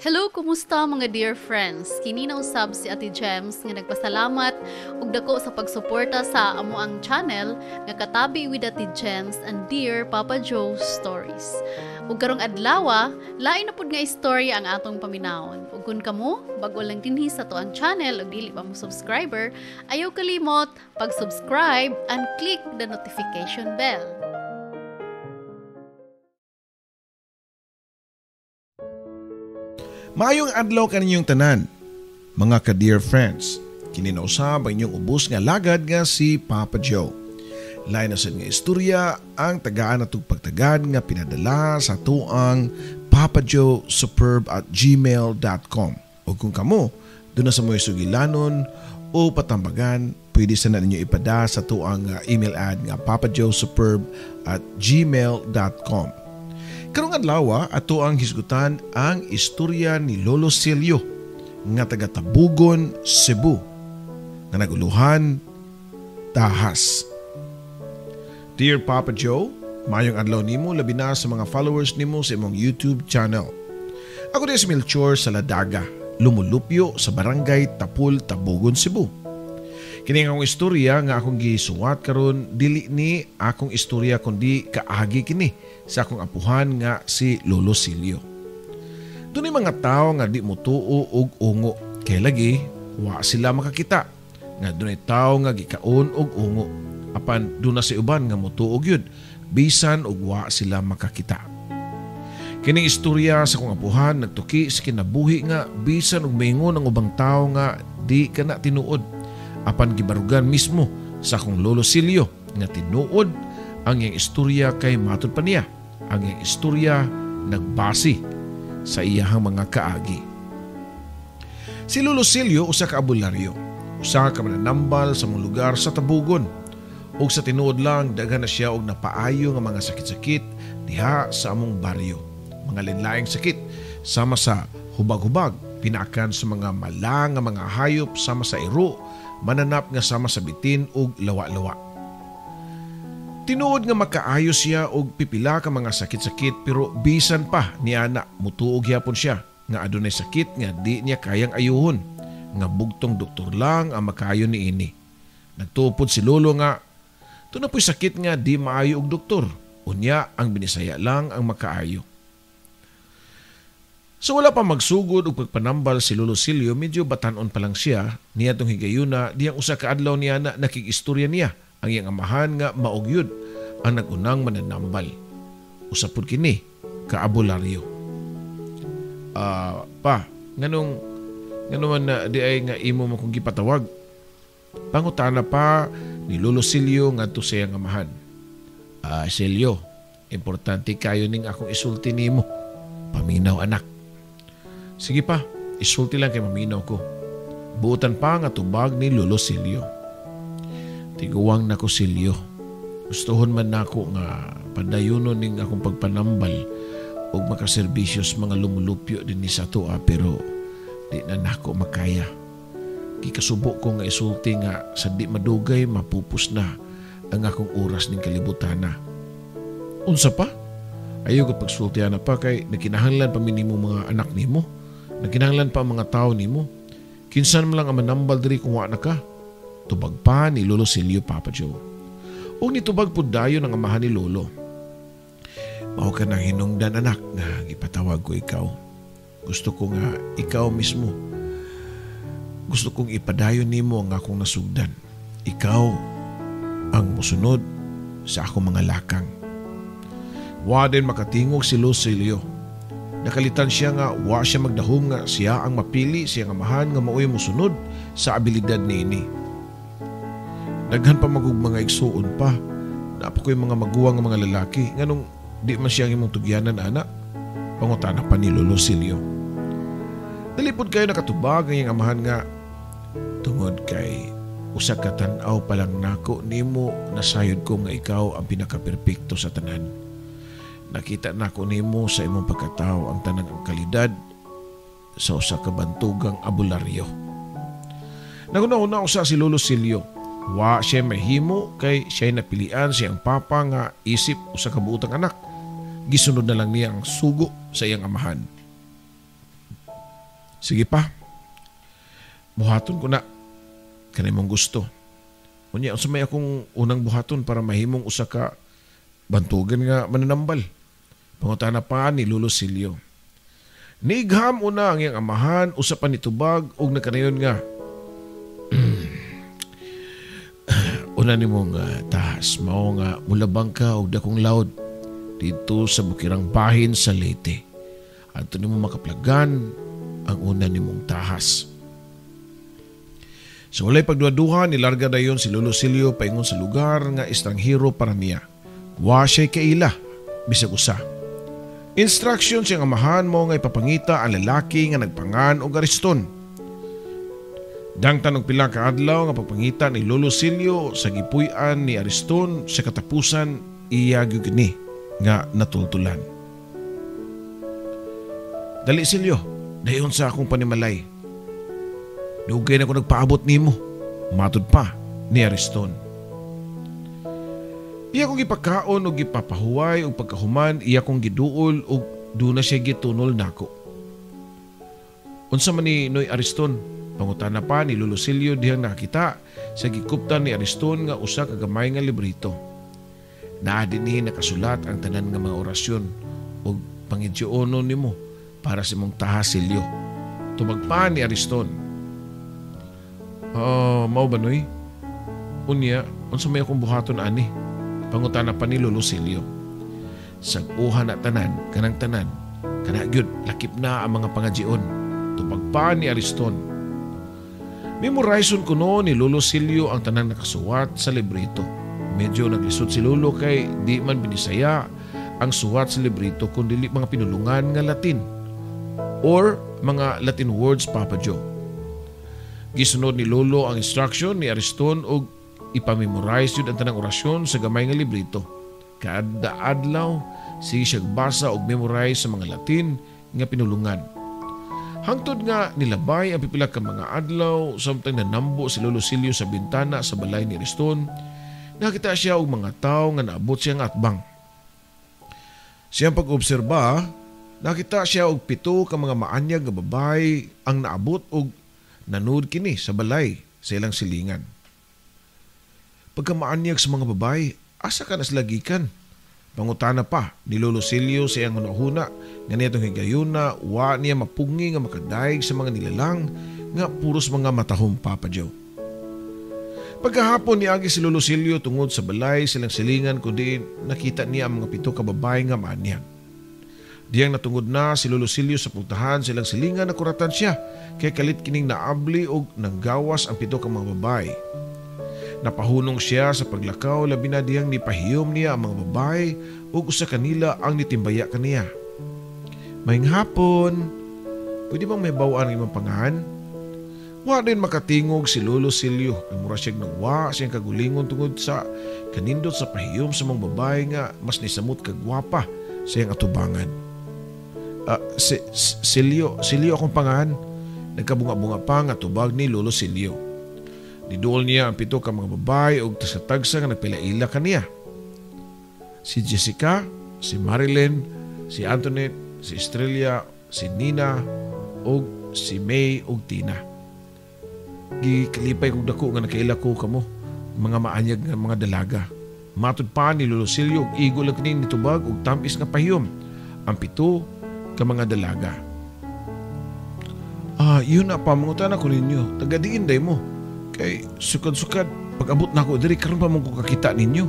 Hello, kumusta mga dear friends? Kini na usab si Ate Gems nga nagpasalamat ug dako sa pagsuporta sa amo ang channel nga katabi with Ate Gems and Dear Papa Joe Stories. Ug karong adlaw, lain na pud nga istorya ang atong paminawon. Ug kun kamo bag-o lang dinhi sa to ang channel ug dili pa mo subscriber, ayaw kalimot pag-subscribe and click the notification bell. Maayong adlaw kaninyong tanan, mga ka-dear friends. Kininausab ang inyong ubos nga lagad nga si Papa Joe. Lain na sad nga istorya ang tagaan natong pagtagad nga pinadala sa tuang papajoesuperb@gmail.com. O kung kamo, doon na sa mga sugilanon o patambagan, pwede sana ninyo ipada sa tuang email ad nga papajoesuperb@gmail.com. Karong adlaw ato ang hisgutan ang istorya ni Lolo Silio nga taga Tabugon, Cebu nga naguluhan tahas. Dear Papa Joe, mayong adlaw nimo labi na sa mga followers nimo sa imong YouTube channel. Ako din si Melchor Saladaga, lumulupyo sa barangay Tapul, Tabugon, Cebu. Kini akong istorya nga akong gisuwat karon dili ni akong istorya kundi kaagi kini sa akong apuhan nga si Lolo Silio. Dunay mga tao nga di motuo og ungo kay lagi wa sila makakita. Nga dunay tao nga gikaon og ungo apan duna si uban nga motuo gyud bisan og wa sila makakita. Kining istorya sa akong apuhan nagtuki sa kinabuhi nga bisan og maingon ang ubang tao nga di kana tinuod. Apan gibarugan mismo sa akong Lolo Silio nga tinuod ang iyang istorya kay matud pa niya. Ang iyang istorya nagbase sa iyahang mga kaagi. Si Lolo Silio usa ka abularyo, usa ka mananambal sa mga lugar sa Tabugon. Ug sa tinuod lang daghan na siya og napaayo nga mga sakit-sakit diha sa among baryo. Mga linlaing sakit sama sa hubag-hubag, pinakan sa mga malang nga mga hayop sama sa iro, mananap nga sama sa bitin ug lawa-lawa. Tinuod nga makaayo siya og pipila ka mga sakit-sakit pero bisan pa niana mutuog gyapon siya nga adunay sakit nga di niya kayang ayuhon nga bugtong doktor lang ang makaayo niini. Nagtuupod si Lolo nga tuna po'y sakit nga di maayo og doktor, unya ang binisaya lang ang makaayo. So wala pa magsugod og pagpanambal si Lolo Silio, medyo batanon pa lang siya niya tong higayuna diyang usa ka adlaw niya na nakigistorya niya ang iyang amahan nga maugyod ang nagunang mananambal. Usapod kini kaabularyo. Pa, nganong man na di ay nga imo mo kong gipatawag. Pangutana pa ni Lolo Silio ngadto sa iyang amahan. Silio, importante kayo ning akong isulti nimo. Paminaw anak. Sige pa, isulti lang kay maminaw ko. Buutan pa nga tubag ni Lolo Silio. Tiguwang nako Silio. Gustuhon man nako nga padayunon ning akong pagpanambal og makaserbisyos mga lumulupyo din ni sa toa pero di na nako makaya. Gikasubo ko nga isulti nga sa di madugay mapupus na ang akong oras ning kalibutana. Unsa pa? Ayaw ko pagsultihan na pa kay nakinahanglan pa minimo mga anak nimo. Nakinahanglan pa ang mga tao nimo. Kinsan mo lang ang manambal diri kung wa na ka. Tubag pa ni Lolo Silio, Papa Joe. O nitubag po dayon ang amahan ni Lolo. Mao ka nang hinungdan anak nga ipatawag ko ikaw. Gusto ko nga ikaw mismo. Gusto kong ipadayon nimo ang akong nasugdan. Ikaw ang musunod sa akong mga lakang. Wa din makatingog si Lolo Silio. Nakalitan siya nga wa siya magdahom nga siya ang mapili siyang amahan nga maoy mosunod sa abilidad niini. Daghan pa magug mga igsuon pa. Napa ko'y mga maguwang nga mga lalaki nganong di man siya imong tugyanan anak. Pangutana pa ni Lolo Silio. Dalipod kayo nakatubag ang iyang amahan nga tungod kay usa ka tan-aw pa lang nako nimo nasayod ko nga ikaw ang pinakaperpekto sa tanan. Nakita na ko nimo sa imong pagkatao ang tanang ang kalidad sa usa ka bantugang abularyo. Naguna-una usa si Lolo Silio. Wa siya mahimo kay siya napilian siyang papa nga isip usa ka buotang anak. Gisunod na lang niya ang sugo sa iyang amahan. Sige pa. Buhaton ko na. Kanay mong gusto. Unya, unsa may akong unang buhaton para mahimong usa ka bantugan nga mananambal. Pangutana pa ni Lolo Silio. Nigham una ang iyang amahan, usapan ni tubag, ug nakanayon nga. Una ni mong tahas, mao nga mulabang ka og dakong laod dito sa bukirang bahin sa Leyte. Adto nimo makaplagan ang una ni mong tahas. Sa walay pagduha-duha, nilarga dayon si Lolo Silio paingon sa lugar nga estranghero para niya. Wa siya'y kaila, bisag usa. Instruction siyang amahan mo nga ipapangita ang lalaki nga nagpangan o ariston. Dang tanong pila ka adlaw nga pagpangita ni Lolo Silio sa gipuy-an ni Ariston sa katapusan iya gyud nga natultulan. Dali Silio, dayon sa akong panimalay. Dugay na ko nagpaabot nimo, matod pa ni Ariston. Iya kong ipakaon o gipapahuway o pagkahuman, iya kong giduol o doon na siya gitunol nako. Unsa man ni Noy Ariston, pangutana pa ni Lolo Silio dihang nakita sa gikuptan ni Ariston nga usa ka gamay nga librito. Naa dinhi nakasulat ang tanan nga mga orasyon o pangidyonon nimo para sa mong tahas Silio. Tubag pa ni Ariston. Mao ba Noy? Unya, unsa may akong buhaton ani? Pangutana pa ni Lolo Silio. Sag-uhan na tanan, kanang tanan, kana gyud lakip na ang mga pangadyon. Tubag pa ni Ariston. Memorizon kuno ni Lolo Silio ang tanan nakasuwat sa librito. Medyo naglisod si Lolo kay di man binisaya ang suwat sa librito kundi mga pinulungan nga Latin or mga Latin words, Papa Joe. Gisunod ni Lolo ang instruction ni Ariston og ipamemorize yun ang tanang orasyon sa gamay nga librito. Kada adlaw, sige siya basa og memorize sa mga Latin nga pinulungan. Hangtod nga nilabay ang pipila ka mga adlaw, samtang nanambo si Lolo Silio sa bintana sa balay ni Ariston, nakita siya og mga tao nga naabot siya nga atbang. Siyang pag-obserba, nakita siya og 7 ka mga maanyag nga babay ang naabot og nanood kini sa balay sa ilang silingan. Pagkamaanyag sa mga babay, asa ka naslagikan? Pangutana pa ni Lolo Silio sa iyang hunahuna nga nitong higayuna, wa niya mapungi nga makadaig sa mga nilalang nga puros mga matahong Papa Joe. Pagkahapon niagi si Lolo Silio tungod sa balay silang silingan kundi nakita niya ang mga 7 ka babay nga maanyag. Diyang natungod na si Lolo Silio sa puntahan silang silingan na kuratan siya kay kalit kining naabli og nanggawas ang 7 ka mga babay. Napahunong siya sa paglakaw labi na diyang nipahiyom niya ang mga babay ug usa kanila ang nitimbaya kaniya. Maayong hapon, pwede bang may bawaan ng imong pangahan? Wa din makatingog si Lolo Silio kay mura siyang nagwa siyang kagulingon tungod sa kanindot sa pahiyom sa mga babay nga mas nisamot kagwapa sa iyang atubangan. Silio akong pangahan. Nagkabunga-bunga pa nga tubag ni Lolo Silio. Niduol niya ang 7 ka mga babae o tagsa nga nagpilaila kaniya. Si Jessica, si Marilyn, si Antoinette, si Estrella, si Nina, o si May o Tina. Gikalipay kong dako nga nakaila ko kamo, mga maanyag nga mga dalaga. Matod pa ni Lolo Silio og igol lang ni tubag og tampis nga pahiyom ang 7 ka mga dalaga. Yun na pa, mangutan ako ninyo. Tagadiin day mo. Kay sukad-sukad, pag-abot na ako, diri karon pa mong kakita ninyo.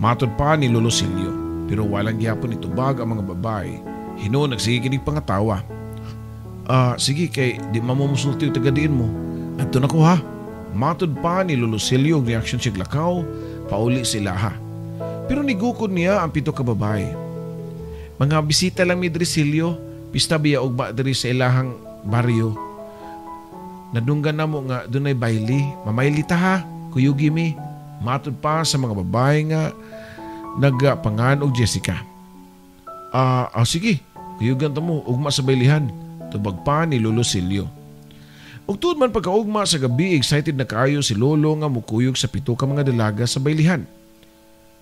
Matod pa ni Lolo Silio. Pero walang gihapon itubag ang mga babae. Hino, nagsige kinig pangatawa. Sige, kay di mamumusulti yung tagadiin mo. Adto na ko ha. Matod pa ni Lolo Silio ang reaksyon siya glakaw, pauli sila ha. Pero nigukod niya ang 7 ka babae. Mga bisita lang mi diri Silio, pista biya og ba diri sa ilahang baryo. Nadunggan na mo nga dunay baili, mamayli ta ha, kuyugi mi. Matod pa sa mga babae nga nagpangan og Jessica. Sige, kuyugan ta mo, ugma sa bailihan. Tubag pa ni Lolo Silio. Ug tuod man pagkaugma sa gabi, excited na kaayo si Lolo nga mukuyog sa 7 ka mga dalaga sa bailihan.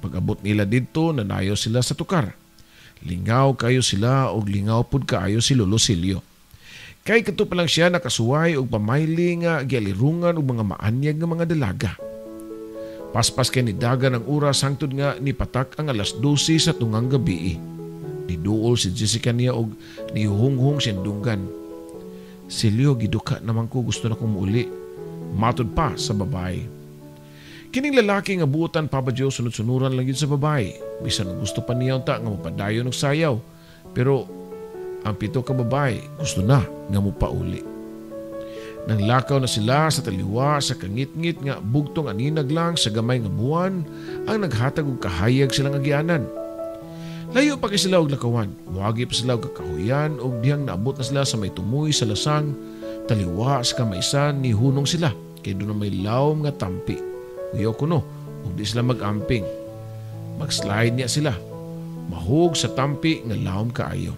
Pag-abot nila dito, nanayo sila sa tukar. Lingaw kayo sila o lingaw pud kaayo si Lolo Silio. Kay kadto pa lang siya nakasuway og pamayli nga gialirungan og mga maanyag nga mga dalaga. Paspas kay nidagan ang oras hangtod nga nipatak ang alas 12 sa tungang gabi. Niduol si Jessica niya og nihunghong sindunggan. Silyo, giduka naman ko, gusto na kong muuli. Matod pa sa babae. Kining lalaki nga buotan Papa Joe sunod-sunuran lang yun sa babae. Bisan gusto pa niya unta nga mapadayon og sayaw. Pero ang pito ka babae gusto na nga mupauli. Nang lakaw na sila sa taliwa sa kangit-ngit nga bugtong aninag lang sa gamay nga buwan ang naghatag og kahayag silang agianan. Layo pa kay sila og lakawan. Muagi pa sila og kakahuyan og dihang naabot na sila sa may tumoy sa lasang taliwa sa kamaysan ni hunong sila kay doon na may lawom nga tampi. Uyaw ko no, ug di sila mag-amping. Mag-slide niya sila. Mahug sa tampi nga lawom kaayo.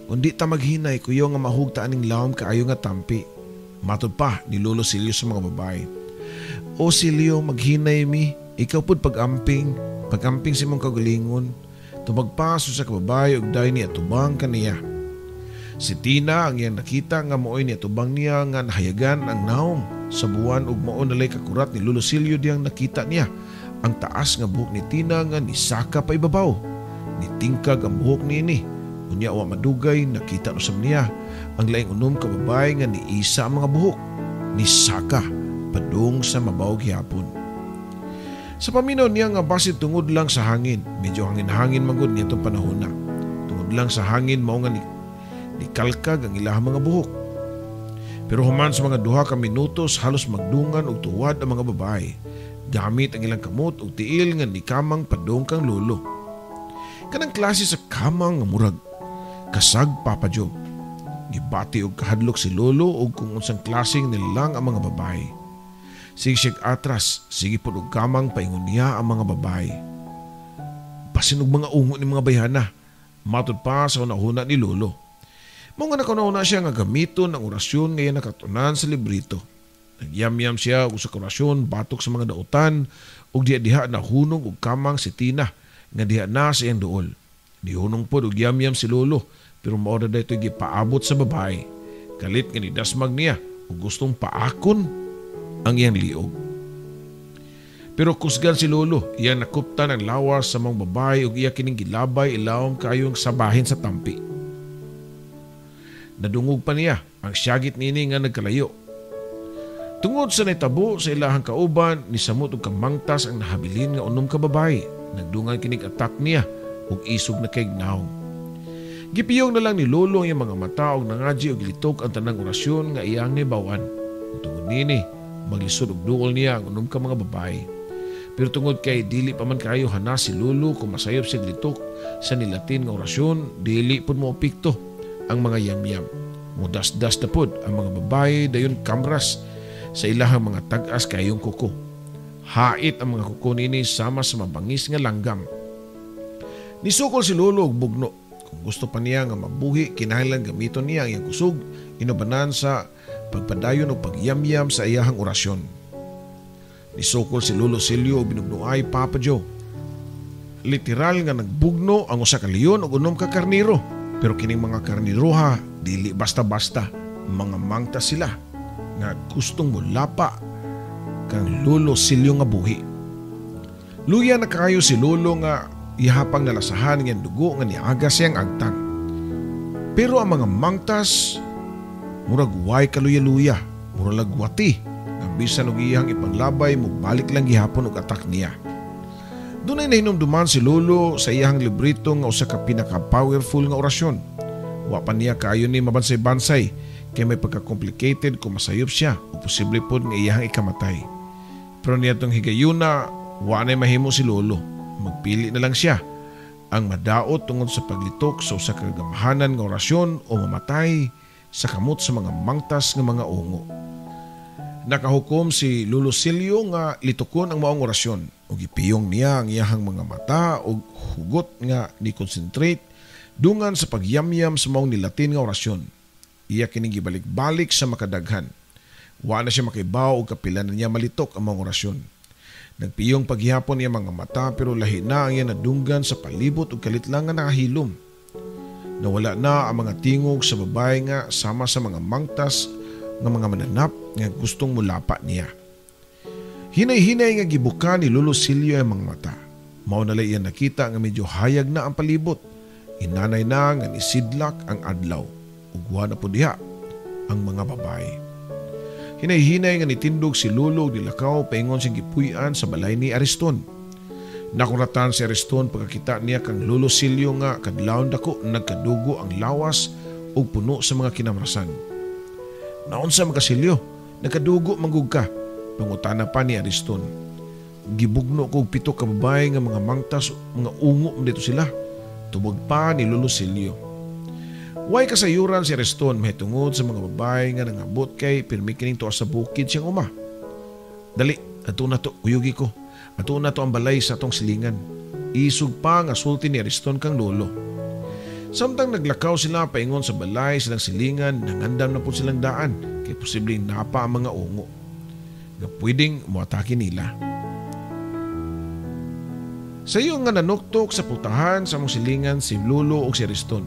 Kundi ta maghinay kuyo nga mahug ta aning lawom kaayo nga tampi. Matod pa ni Lolo Silio sa mga babae. O Silio, maghinay mi, ikaw pud pag-amping si mong kagalingon. Tumagpaso sa kababae og dayon niya tubang kaniya. Si Tina ang iyang nakita nga mooy niya tubang niya nga nahayagan ang naong sa buwan ug mao nalay kakurat ni Lolo Silio diyang nakita niya ang taas nga buhok ni Tina nga nisaka pa ibabaw. Nitingkag ang buhok niini. Unya wa madugay nakita usab niya ang laing unom ka babae nga niisa ang mga buhok. Nisaka padung sa mabaw gihapon. Sa paminaw niya nga basit tungod lang sa hangin. Medyo hangin-hangin magod niya itong panahon na. Tungod lang sa hangin mao nga nikalkag ang ilahang mga buhok. Pero human sa mga duha ka minutos halos magdungan og tuwad ang mga babae. Gamit ang ilang kamot og tiil nga nikamang padung kang lolo. Kanang klase sa kamang nga murag kasag Papa Joe. Gibati og kahadlok si lolo og kung unsang klaseng nilang ang mga babae. Sige siyag atras, sige po og kamang paingon niya ang mga babae. Basin og mga ungo ni mga bayhana. Matod pa sa unahuna ni lolo. Mao nga nakunahuna siya nga gamiton ang orasyon nga nakatunan sa librito. Nagyam-yam siya og sa orasyon batok sa mga dautan ug diha na hunong og kamang si Tina nga diha na sa iyang duol. Dihunong pod og yam-yam si lolo pero mao na daytoy gipaabot sa babae. Kalit nga nidasmag niya ug gustong paakon ang iyang liog. Pero kusgan si lolo, iya nakuptan ang lawas sa mga babae ug iya kining gilabay ilawom kayong sabahin sa tampi. Nadungog pa niya ang siyagit nini nga nagkalayo. Tungod sa naitabo sa ilahang kauban, nisamot og kamangtas ang nahabilin nga unom ka babae. Nagdungan kinig atak niya ug isog na kay gnaong. Gipiyong na lang ni lolo ang iyang mga mata ug nangadji og litok ang tanang orasyon nga iyang nibawan. Tungod nini, maglisod og duol niya ang unom ka mga babae. Pero tungod kay dili pa man kayo hana si lolo kung masayop siya litok sa nilatin nga orasyon, dili pud mo apikto ang mga yam-yam. Mudas-das na pod ang mga babae dayon kamras sa ilahang mga tag-as kayong kuko. Hait ang mga kuko nini sama sa mabangis nga langgam. Nisukol si lolo og bugno. Kung gusto pa niya nga mabuhi, kinahanglan gamiton niya ang iyang kusog, inubanan sa pagpadayon o pagyamyam sa iyahang orasyon. Nisukol si Lolo Silio o binugnoay Papa Joe. Literal nga nagbugno ang usa ka leon o unom ka karniro. Pero kining mga karniroha, dili basta-basta. Mga mangta sila nga gustong mulapa kang Lolo Silio nga buhi. Luya na kayo si Lolo nga ihapang nalasahan ng dugo nga niaga siyang agtang. Pero ang mga mangtas murag way kaluya-luya, murag lagwati, nga bisan og iyang ipanglabay mo balik lang gihapon og atak niya. Dunay nahinumduman si Lolo sa iyang librito nga usa ka pinaka-powerful nga orasyon. Wa pa niya kaayo ni mabansay-bansay kay may pagka-complicated kung masayop siya o posible pod nga iyang ikamatay. Pero niyatong higayuna, wa na mahimo si Lolo. Magpili na lang siya ang madaot tungod sa paglitok sa usa ka gamhanan nga orasyon o mamatay sa kamot sa mga mangtas nga mga ungo. Nakahukom si Lolo Silio nga litukon ang maong orasyon ug ipiyong niya ang iyahang mga mata ug hugot nga ni concentrate dungan sa pagyamyam sa maong nilatin nga orasyon. Iya kining gibalik-balik sa makadaghan. Wa na siya makibaw og kapila na niya malitok ang maong orasyon. Nagpiyong paghihapon niya mga mata pero lahi na ang iya nadunggan sa palibot ug kalit lang nga nakahilom. Nawala na ang mga tingog sa babae nga sama sa mga mangtas nga mga mananap nga gustong mulapa niya. Hinay-hinay nga gibuka ni Lolo Silio ang mga mata. Mao na lang iyan nakita nga medyo hayag na ang palibot. Inanay na nga nisidlak ang adlaw. Ugwa na po diha ang mga babae. Hinay-hinay nga nitindog si Lolo nilakaw paingon siyang gipuy-an sa balay ni Ariston. Nakuratan si Ariston pagkakita niya kang Lolo Silio nga kadlawon dako nagkadugo ang lawas ug puno sa mga kinamrasan. Naunsa man ka Silio, nagkadugo manggug ka. Pangutana pa ni Ariston. Gibugno ko 7 ka babae nga mga mangtas mga ungo dito sila. Tubog pa ni Lolo Silio. Way kasayuran si Ariston mahitungod sa mga babae nga nangabot kay pirmi kining tuwa sa bukid siyang uma. Dali, ato na to, kuyugi ko. Ato na to ang balay sa atong silingan. Isug pa nga sulti ni Ariston kang lolo. Samtang naglakaw sila paingon sa balay silang silingan, nangandam na po silang daan kay posibleng napa ang mga ungo nga pwedeng muatake nila. Sa iyo nga nanuktok sa putahan sa mong silingan si Lolo o si Ariston.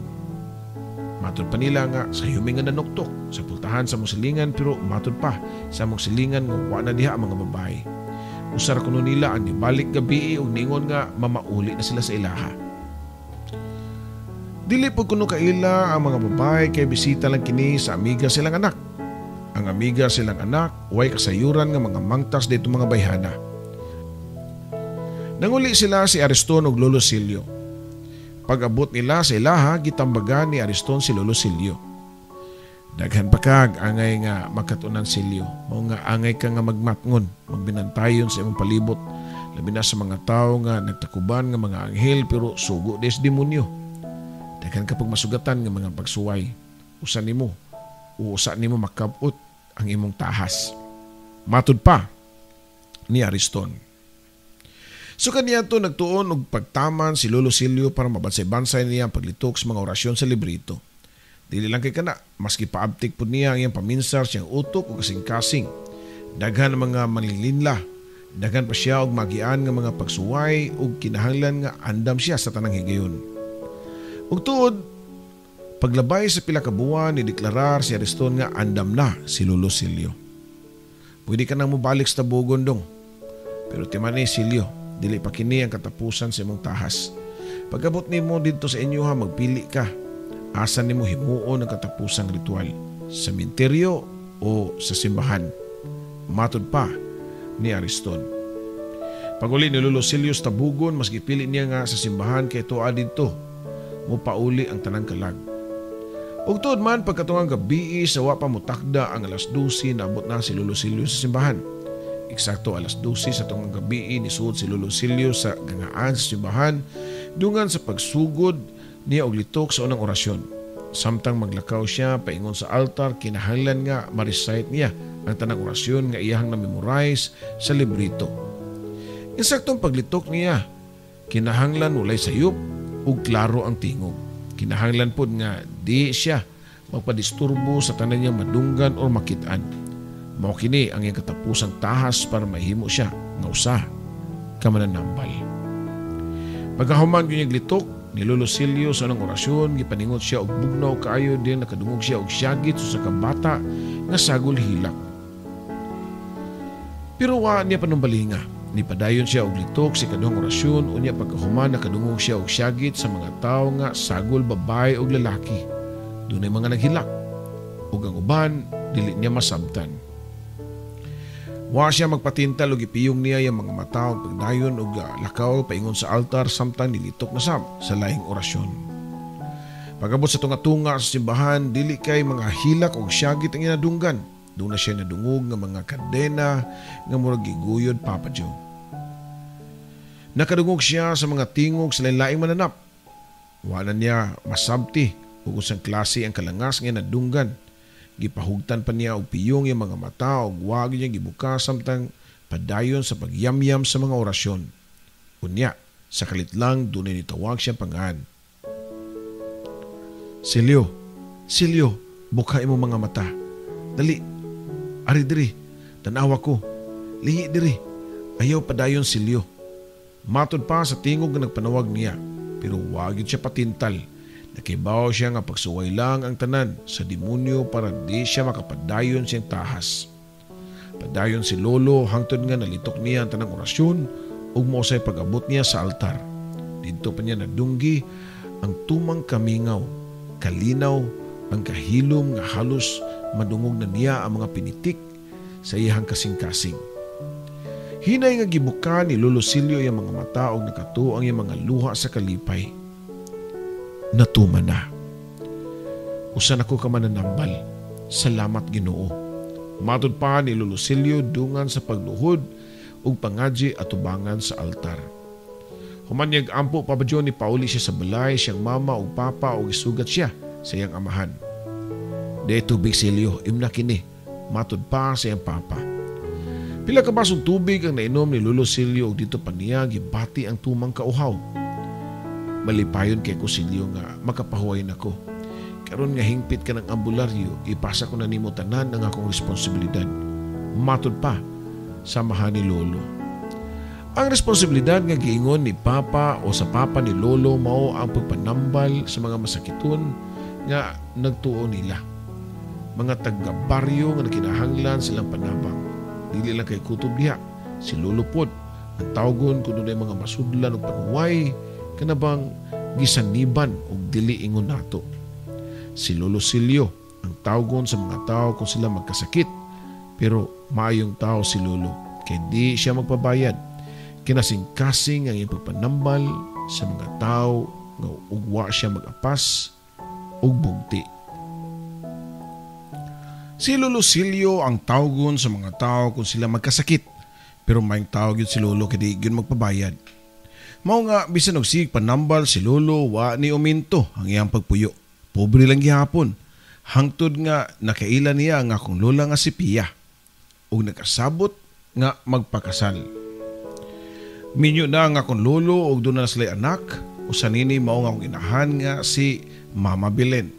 Matod pa nila nga sa iyo nga nanuktok sa putahan sa mong silingan pero matod pa sa mong silingan nga wala na diha ang mga babae. Usar kuno nila ang nibalik gabi ug ningon nga mamauli na sila sa ilaha. Dili po kuno kaila ang mga babae kay bisita lang kini sa amiga silang anak. Ang amiga silang anak way kasayuran nga mga mangtas dito mga bayhana. Nanguli sila si Ariston ug Lolo Silio. Pag-abot nila sa ilaha, gitambagan ni Ariston si Lolo Silio. Daghan pa kag angay nga magkatunan Silio. Mao nga angay ka nga magmatngon, magbinantayon sa imong palibot. Labi na sa mga tao nga nagtakuban nga mga anghel pero sugo des demonyo. Daghan ka pag masugatan nga mga pagsuway. Usa nimo makabot ang imong tahas. Matud pa ni Ariston. So kaniya to nagtuon og pagtaman si Lolo Silio para mabansay-bansay niya ang paglitok sa mga orasyon sa librito. Dili lang kay kana, maski paabtik po niya ang iyang paminsar siyang utok o kasing-kasing. Daghan ang mga manlilinla. Daghan pa siya og magian nga mga pagsuway ug kinahanglan nga andam siya sa tanang higayon. Ug tuod, paglabay sa pila ka buwan ni deklarar si Ariston nga andam na si Lolo Silio. Pwede ka nang mubalik sa tabugon dong. Pero timan ni Silio, dili pa kini ang katapusan sa imong tahas. Pagabot nimo didto sa inyo ha, magpili ka. Asa nimo himuon ang katapusang ritual? Sa sementeryo o sa simbahan? Matod pa ni Ariston. Paguli ni Lolo Silio sa tabugon, mas gipili niya nga sa simbahan kay tuwa didto. Mupauli ang tanang kalag. Ug tuod man pagkatungang gabi sa wa pa mutakda ang alas 12 naabot na si Lolo Silio sa simbahan. Eksakto alas 12 sa tungang gabi nisuod si Lolo Silio sa gangaan sa simbahan dungan sa pagsugod niya og litok sa unang orasyon. Samtang maglakaw siya paingon sa altar, kinahanglan nga ma-recite niya ang tanang orasyon nga iyahang na-memorize sa librito. Insaktong paglitok niya, kinahanglan walay sayop ug klaro ang tingog. Kinahanglan pod nga di siya magpadisturbo sa tanan niyang madunggan o makitaan. Mao kini ang iyang katapusang tahas para mahimo siya nga usa ka mananambal. Pagkahuman gyud glitok ni Lolo Silio sa unang orasyon, gipaningot siya og bugnaw kaayo din nakadungog siya og syagit sa kabata nga sagol hilak. Pero wa niya panumbalinga. Nipadayon siya og litok sa ikaduhang orasyon unya pagkahuman nakadungog siya og syagit sa mga tawo nga sagol babae ug lalaki. Dunay mga naghilak ug ang uban dili niya masabtan. Wa siya magpatintal og ipiyong niya yung mga mata ug pagdayon og lakaw paingon sa altar samtang nilitok na sab sa laing orasyon. Pagabot sa tunga-tunga sa simbahan, dili kay mga hilak og syagit ang inadunggan. Doon na siya nadungog ng mga kadena nga murag giguyod Papa Joe. Nakadungog siya sa mga tingog sa lain-laing mananap. Wala niya masabti ug usang klase ang kalangas nga nadunggan. Gipahugtan pa niya og piyong yung mga mata ug wag niya gibukas samtang padayon sa pagyamyam sa mga orasyon. Unya, sa kalit lang dunay nitawag siya pangan. Silio, buka imo mga mata. Dali. Ari diri, tanawa ko. Lihi diri. Ayaw padayon Silio. Matod pa sa tingog nga nagpanawag niya, pero wagid siya patintal. Nakibaw siya nga pagsuway lang ang tanan sa demonyo para di siya makapadayon siyang tahas. Padayon si Lolo hangtod nga nalitok niya ang tanang orasyon ug mao say pag-abot niya sa altar. Didto pa niya nadunggi ang tumang kamingaw, kalinaw, ang kahilom nga halos madungog na niya ang mga pinitik sa iyang kasing-kasing. Hinay nga gibuka ni Lolo Silio yung mga mata o nakatuo ang iyang mga luha sa kalipay. Natuman na. Usan ako ka mananambal. Salamat Ginoo. Matod pa ni Lolo Silio dungan sa pagluhod ug pangadji at tubangan sa altar. Humanyag ampo pa ba ni pauli siya sa balay siyang mama ug papa ug isugat siya sa iyang amahan. De tubig Silio, imna kini. Matod pa sa iyang papa. Pila ka basong tubig ang nainom ni Lolo Silio ug dito pa niya gibati ang tumang kauhaw. Malipayon kay ko Silio nga makapahuway nako. Karon nga hingpit ka ng ambularyo, ipasa ko na nimo tanan ang akong responsibilidad. Matod pa, samahan ni Lolo. Ang responsibilidad nga giingon ni Papa o sa Papa ni Lolo mao ang pagpanambal sa mga masakiton nga nagtuo nila. Mga taga-baryo nga nakinahanglan silang panabang. Dili lang kay kutob diha, si Lolo pod ang tawgon kuno na mga masudlan ug panuway kanabang gisaniban og dili ingon nato. Si Lolo Silio ang tawgon sa mga tao kung sila magkasakit, pero maayong tao si Lolo kay di siya magpabayad. Kinasing-kasing ang iyang pagpanambal sa mga tao nga ugwa siya magapas ug bugti. Si Lolo Silio ang tawgon sa mga tao kung sila magkasakit, pero maayong tao gyud si Lolo kay di gyud magpabayad. Mao nga bisan og sig panambal si Lolo wa ni uminto ang iyang pagpuyo. Pobre lang gihapon. Hangtod nga nakaila niya ang akong lola nga si Pia ug nakasabot nga magpakasal. Minyo na ang akong lolo ug doon na sila anak usa nini mao nga akong inahan nga si Mama Belen.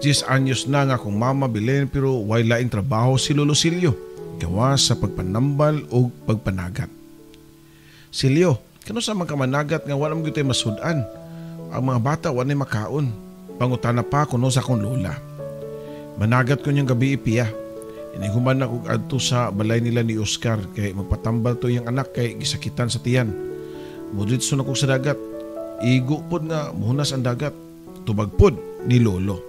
10 anyos na nga akong Mama Belen pero way laing trabaho si Lolo Silio gawas sa pagpanambal ug pagpanagat. Silio, kano sa mga kamanagat nga wala mo gyud masudan? Ang mga bata wa nay makaon. Pangutana pa kuno sa akong lola. Managat ko niyang gabi Pia. Inihuman na kong adto sa balay nila ni Oscar kay magpatambal to yung anak kay gisakitan sa tiyan. Mudritso na kong sa dagat. Igo pod nga muhunas ang dagat. Tubag pod ni Lolo.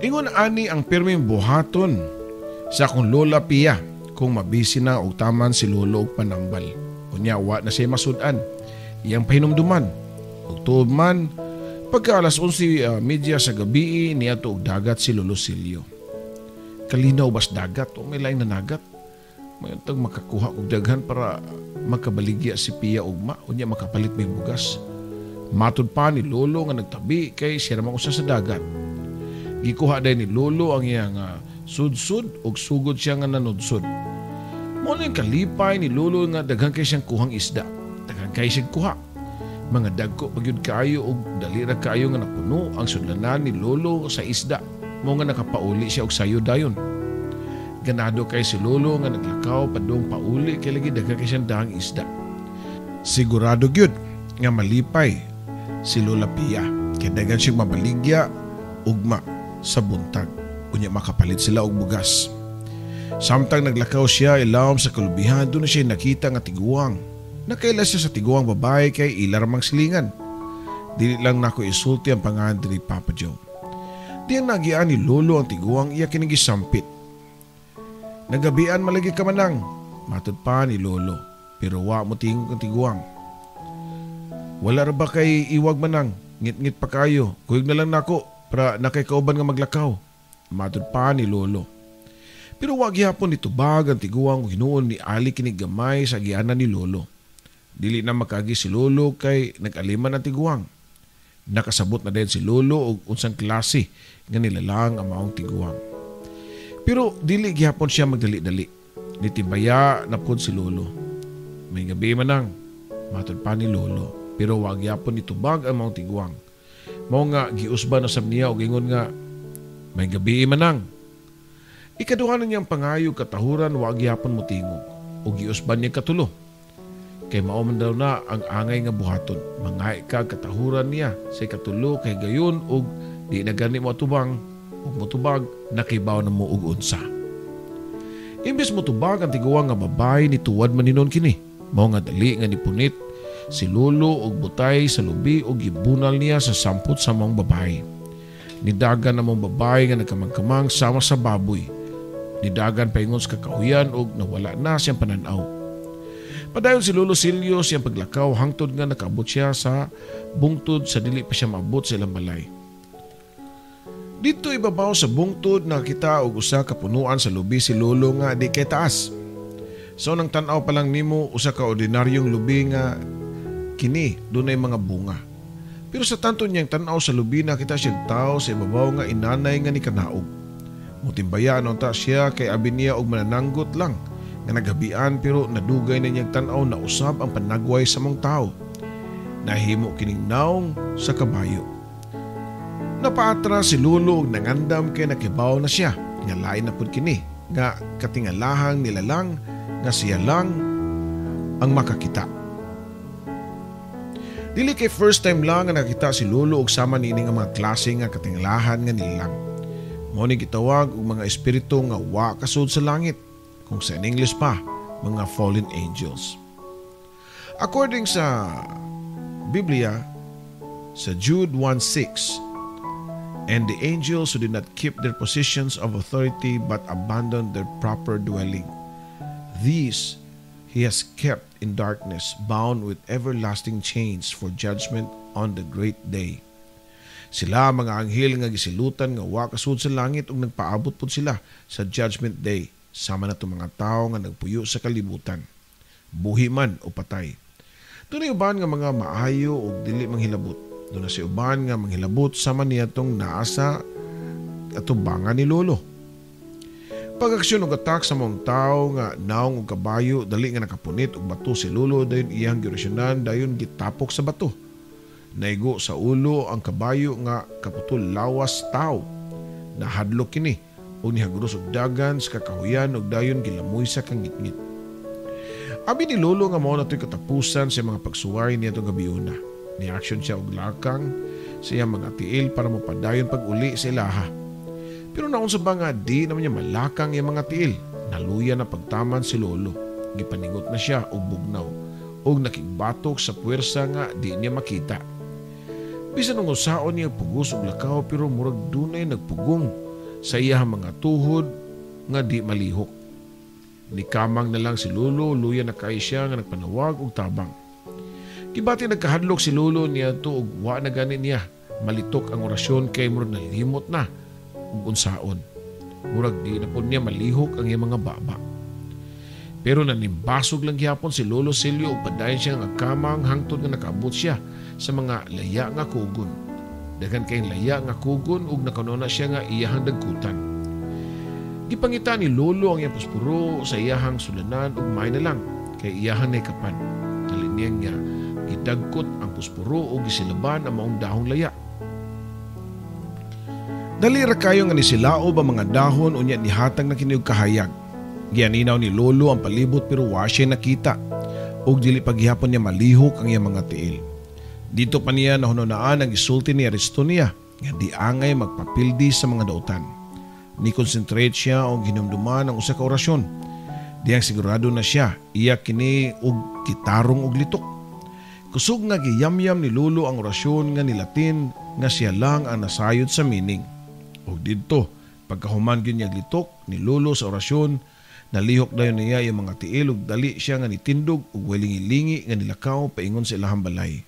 Ingon ani ang pirming buhaton sa akong lola Pia kung mabisi na og taman si Lolo og panambal. Unya wa na siya masudan. Iyang pahinumduman. Og tuod man pagka alas 11:30 sa gabi niadto og dagat si Lolo Silio. Kalinaw bas dagat o may laing nanagat. Mayuntag makakuha og daghan para makabaligya si Pia ugma unya makapalit may bugas. Matud pa ni Lolo nga nagtabi kay siya naman usa sa dagat. Gikuha day ni Lolo ang iyang sudsud ug sugod siya nga nanudsod. Mo na yung kalipay ni Lolo nga daghan kay siyang kuhang isda. Daghan kay siyang kuha. Mga dagko pagyud kaayo og dali ra kaayo nga napuno ang sudlanan ni Lolo sa isda. Mo nga nakapauli siya og sayo dayon. Ganado kay si Lolo nga naglakaw padung pauli kay lagi daghan kay siyang daang isda. Sigurado gyud nga malipay si Lola Pia kay daghan siyang mabaligya ugma sa buntag unya makapalit sila og bugas. Samtang naglakaw siya ilawom sa kalubihan doon na siya nakita nga tiguang. Nakaila siya sa tiguang babae kay ilarmang silingan. Dili lang nako isulti ang pangalan ni Papa Joe. Di ang nagian ni Lolo ang tiguang iya kinigisampit. Nagabian malagi ka manang, matod pa ni Lolo, pero wa mo tingog ang tiguang. Wala ra ba kay iwag manang, ngit-ngit pa kayo, kuyog na lang nako para nakay kauban nga maglakaw. Matod pa ni Lolo. Pero wag gyapon itubag ang tiguang hinuon ni Ali kinigamay sa agianan ni Lolo. Dili na makagi si Lolo kay nag-aliman ang tiguang. Nakasabot na din si Lolo og unsang klase nga nilalang ang maong tiguang. Pero dili gihapon siya magdali-dali. Nitimbaya na pod si Lolo. May gabi manang, matod pa ni Lolo. Pero wag gihapon itubag ang maong tiguang. Mao nga giusban na sab niya og ingon nga, may gabi manang. Ikaduha na niyang pangayo katahuran wag gihapon mo tingog. Og giusban niya katulo. kay mao man daw na ang angay nga buhaton. Mangay ka katahuran niya sa ikatulo kay gayon og di na gani mo atubang ug motubag nakibaw na mo og unsa. Imbes motubag ang tiguwa nga babay ni tuwad maninon kini. Mao nga dali nga nipunit si Lolo og butay sa lubi og gibunal niya sa samput sa mong babae. Nidagan na mong babae nga nagkamang-kamang sama sa baboy. Nidagan paingon sa kakahuyan og nawala na siyang pananaw. Padayon si Lolo Silio siyang paglakaw hangtod nga nakaabot siya sa bungtod sa dili pa siya maabot sa ilang balay. Dito ibabaw sa bungtod nakita og usa ka punuan sa lubi si Lolo nga di kay taas. So nang tan-aw pa lang nimo usa ka ordinaryong lubi nga kini dunay mga bunga. Pero sa tanto niyang tan-aw sa lubi nakita siyang tao sa ibabaw nga inanay nga ni kanaog. Mutimbayan ta siya kay abi niya og manananggot lang nga naghabian pero nadugay na niyang tan-aw na usab ang panagway sa mong tao. Nahimo kining naong sa kabayo. Napaatras si Lolo og nangandam kay nakibaw na siya nga lain na pud kini nga katingalahang nilalang nga siya lang ang makakita. Dili kay first time lang nga nakita si Lolo og sama nini nga mga klase nga katingalahan nga nilalang. Mao ni gitawag og mga espiritu nga wa kasud sa langit, kung sa English pa, mga fallen angels. According sa Biblia, sa Jude 1:6, and the angels who did not keep their positions of authority but abandoned their proper dwelling, these he has kept in darkness, bound with everlasting chains for judgment on the great day. Sila mga anghel nga gisilutan nga wa kasud sa langit ug nagpaabot pud sila sa judgment day sama na itong mga tao nga nagpuyo sa kalibutan, buhi man o patay. Doon uban nga mga maayo o dili manghilabot. Doon na si uban nga manghilabot sama niya itong naasa atubangan ni Lolo. Pag-aksyon og atak sa mga tao nga naong og kabayo dali nga nakapunit og bato si Lolo dayon iyang girasyonan dayon gitapok sa bato. Naigo sa ulo ang kabayo nga kaputol lawas tao. Nahadlok kini o nihagros og dagan sa kakahuyan og dayon gilamoy sa kangitngit. Abi ni Lolo nga mao na to'y katapusan sa mga pagsuway niya itong gabiuna. Ni-action siya og lakang sa iyang mga tiil para mapadayon pag-uli sa ilaha. Pero naon sa ba nga di naman niya malakang iyang mga tiil. Naluya na pagtaman si Lolo. Gipaningot na siya og bugnaw og nakigbatok sa puwersa nga di niya makita. Bisan nung usaon niya pugos og lakaw pero murag dunay nagpugong sa iyang mga tuhod nga di malihok. Nikamang na lang si Lolo, luya na kay siya nga nagpanawag og tabang. Kibati nagkahadlok si Lolo niya to og wa na gani niya malitok ang orasyon kay murag nalimot na ug unsaon. Murag di na po niya malihok ang iyang mga baba. Pero nanimbasog lang gyapon si Lolo Silio ug padayon siya nga kamang hangtod nga nakaabot siya sa mga laya nga kugon. Daghan kay laya nga kugon ug nakanuna siya nga iyahang dagkutan. Gipangita ni Lolo ang iyang puspuro sa iyahang sulanan ug may na lang kay iyahang naikapan. Taliniyang niya gidagkot ang puspuro ug gisilaban ang maong dahong laya. Dali ra kayo nga nisilaob ang mga dahon unya nihatag na kini og kahayag. Gianinaw ni Lolo ang palibot pero wa siya nakita ug dili pa gihapon niya malihok ang iyang mga tiil. Dito pa niya nahununaan ang isulti ni Aristonia nga di angay magpapildi sa mga dautan. Ni-concentrate siya o ginumduman ang usa ka orasyon. Diyang sigurado na siya, iya kini og gitarong og litok. Kusog nga giyamyam ni Lolo ang orasyon nga nilatin nga siya lang ang nasayod sa meaning. Og didto, pagkahuman gyud niya litok ni Lolo sa orasyon, nalihok dayon niya yung mga tiil ug dali siya nga nitindog ug walingi-lingi nga nilakaw paingon sa ilahang balay.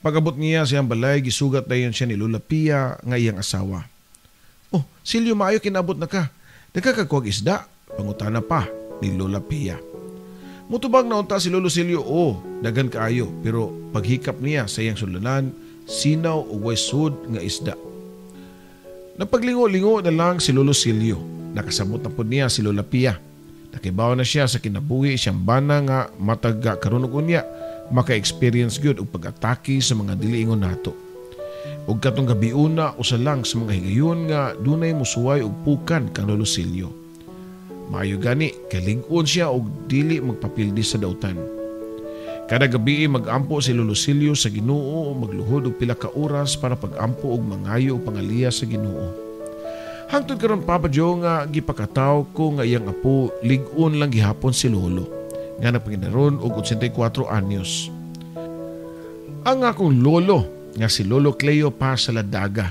Pag-abot niya sa iyang balay, gisugat dayon siya ni Lola Pia nga iyang asawa. "Oh, Silio, maayo kinabot na ka. Nagkakagkuwag isda." Pangutana pa ni Lola Pia. Mutubag na unta si Lolo Silio, "Oh, dagan kaayo." Pero paghikap niya sa iyang sulanan, sinaw o way sud nga isda. Napaglingo-lingo na lang si Lolo Silio. Nakasabot na po niya si Lola Pia. Nakibaw na siya sa kinabuhi siyang bana nga matag karunog unya, maka-experience gyud og pag-atake sa mga diliingon nato. Ug katong gabiuna usa lang sa mga higayon nga dunay musuway og pukan kang Lolo Silio. Maayo gani kay lig-on siya og dili magpapildi sa dautan. Kada gabi magampo si Lolo Silio sa Ginoo o magluhod og pila ka oras para pagampo og mangayo og pangaliya sa Ginoo. Hangtod karon Papa Joe nga gipakataw ko nga iyang apo lig-on lang gihapon si Lolo nga nagpanginaron og 84 anyos. Ang akong lolo nga si Lolo Cleo pa sa Ladaga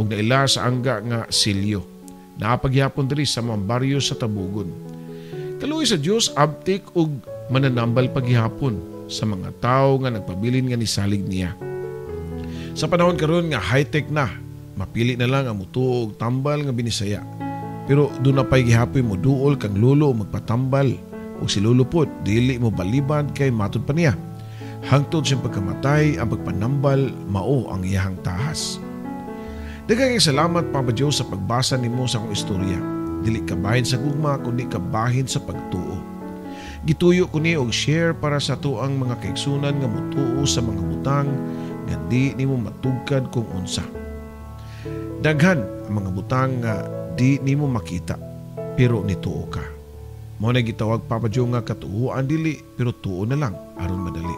og naila sa angga nga Silio. Naapagyapon diri sa mga baryo sa Tabugon. Kaluoy sa Dios abtik og mananambal paghihapon sa mga tao nga nagpabilin nga nisalig niya. Sa panahon karon nga high-tech na, mapili na lang ang mutuo og tambal nga binisaya. Pero doon na pa'y gihapoy mo duol kang lolo o magpatambal o si lolo pod dili mo baliban kay matud pa niya. Hangtod siyang pagkamatay ang pagpanambal mao ang iyahang tahas. Daghang salamat Papa Joe sa pagbasa nimo sa akong istorya. Dili ka bahin sa gugma kundi ka bahin sa pagtuo. Gituyo ko ni og share para sa tuang mga kaigsunan nga mutuo sa mga butang nga di nimo matugkad kung unsa. Daghan ang mga butang nga di nimo makita pero nituo ka. Mao na gitawag Papa Joe nga katuoan dili pero tuo na lang aron madali.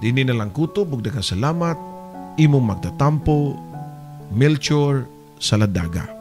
Dini na lang kutob ug daghang salamat imong magtatampo Melchor sa Ladaga.